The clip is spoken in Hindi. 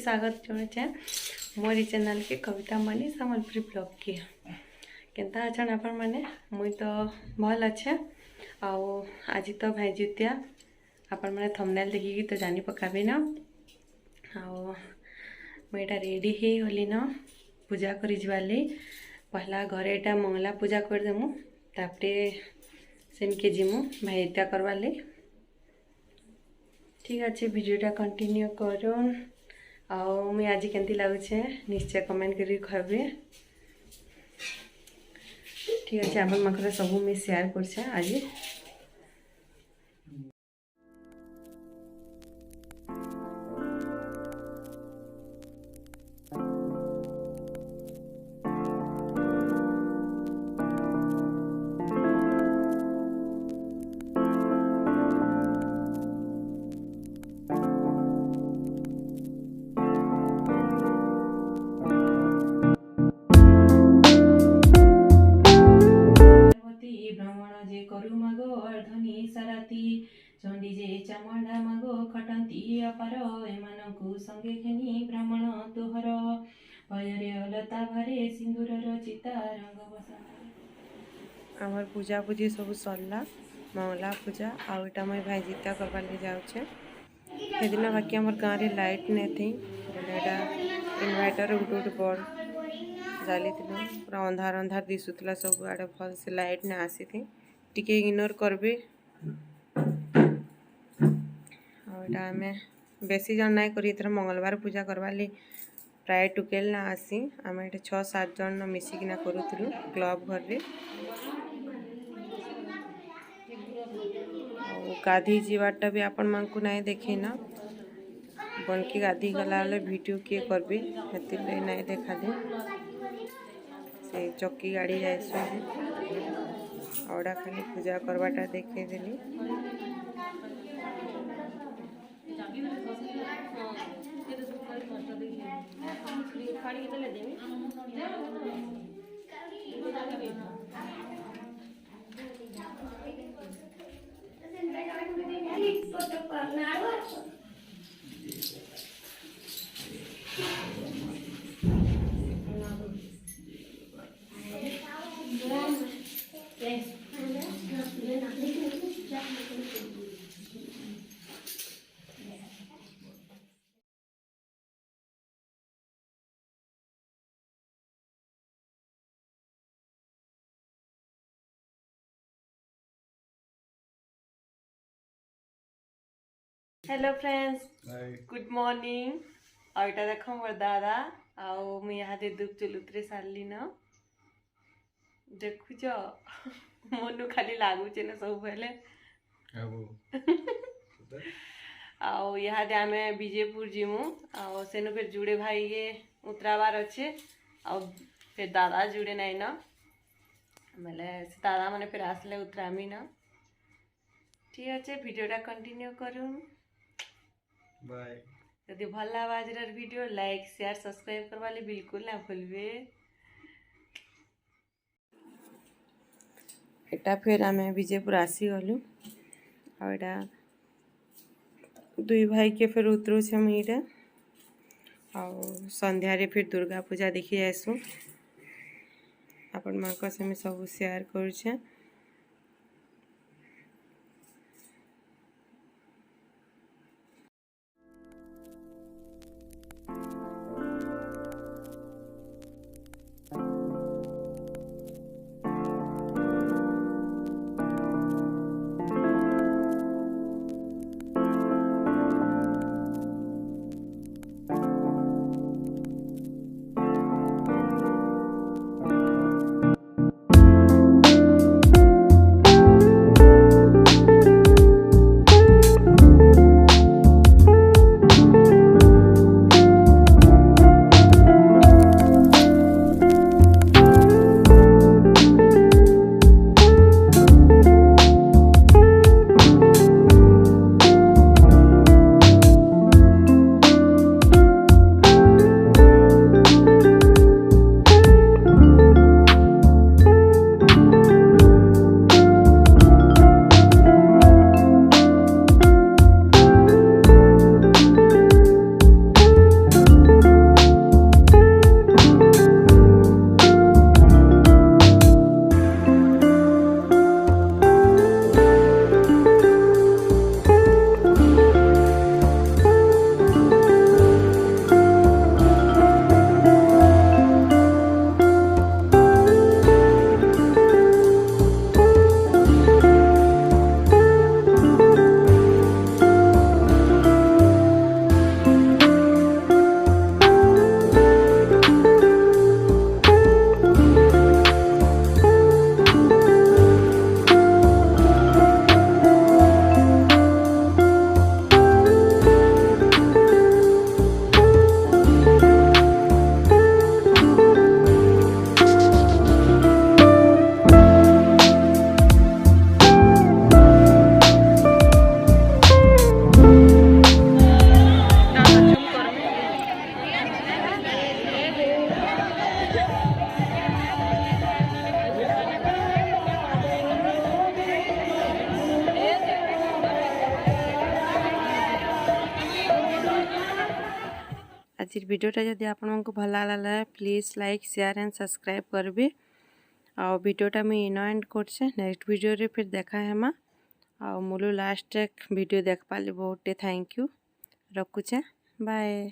स्वागत जनाए मोरी चैनल के कविता मनी सम्बलपुरी ब्लॉग के केनता अछन आपण माने मुई तो भल अच्छे आज तो भाई जुतिया आपण माने थंबनेल देखिकी तो जानी पकाबे न मुझे रेडी ही होली न पूजा करी जवाली पहला घरे एटा मंगला पूजा कर देमु तापरे सेनके जिमु भाई जुतिया करवाली। ठीक अच्छे वीडियोटा कंटिन्यू करूँ मुझे आज केमती लगुचे निश्चय कमेंट करी कहबे। ठीक अच्छे आपण माखरे सबू मुझे शेयर करछे आज। करू मगो अर्धनी सराती चंडी जे चामुंडा मगो खटंती अपार एमानकु संगे घेनी भ्रमण तोहर पयरे अलता भरे सिंदूर रचिता रंग बसना। आमर पूजा पूजी सब सरला मंगला पूजा आउटा मैं भाई जीता करवा ले जाऊे सेदिन बाकी आमर गाँव रे लाइट नहीं थी बोलेटा इन्वर्टर गोटे गोटे बड़ जाली पूरा अंधार अंधार दिशुला सब आड़े भल से लाइट नहीं आसी थी टिके इग्नोर करबे। आम बेसी जन नाई करी एथर मंगलवार पूजा करवाली प्राय टुकेल ना आसी आम ये 6-7 जन मिसिकिना करूँ क्लब घर रे गाधी जीवाटा भी आपण मानकु नाई देखे ना बनकी गाधी गला वीडियो किए करबे हेतिले नाई देखा दे से चक्की गाड़ी जाइसु औड़ा खाली पूजा करवाटा देखे देली। हेलो फ्रेंड्स गुड मॉर्निंग और इटा देख मोर दादा आउ मु यहाँ धूप चुल उतरे सारली न देखुच मनु खाली लागुचे न सब बेले आउ यहाँ आम विजयपुर जीमु आउ सेनु फिर जुड़े भाई के उतराबार अच्छे आउ फिर दादा जुड़े नाई न बोले दादा मैंने फिर आसले उतरामी न। ठीक अच्छे वीडियोटा कंटिन्यू करूँ बाय। यदि भल लगा आज वीडियो लाइक शेयर सब्सक्राइब करवा ले बिल्कुल ना भूलबे। एटा फिर आम विजयपुर आसी गलु आटा दुई भाई के फिर उतरू छे मुईटा संध्या रे फिर दुर्गा पूजा देखी जासु आपण मानक से सब शेयर करुछे। आज वीडियोटा जदि आपको भल लगा please like share and subscribe करबे। आ वीडियोटा मुझे इन एंड करछे नेक्स्ट वीडियो रे फिर देखा हेमा। आ मुलु लास्ट वीडियो देख पाली बहुत थैंक यू रखुचे बाय।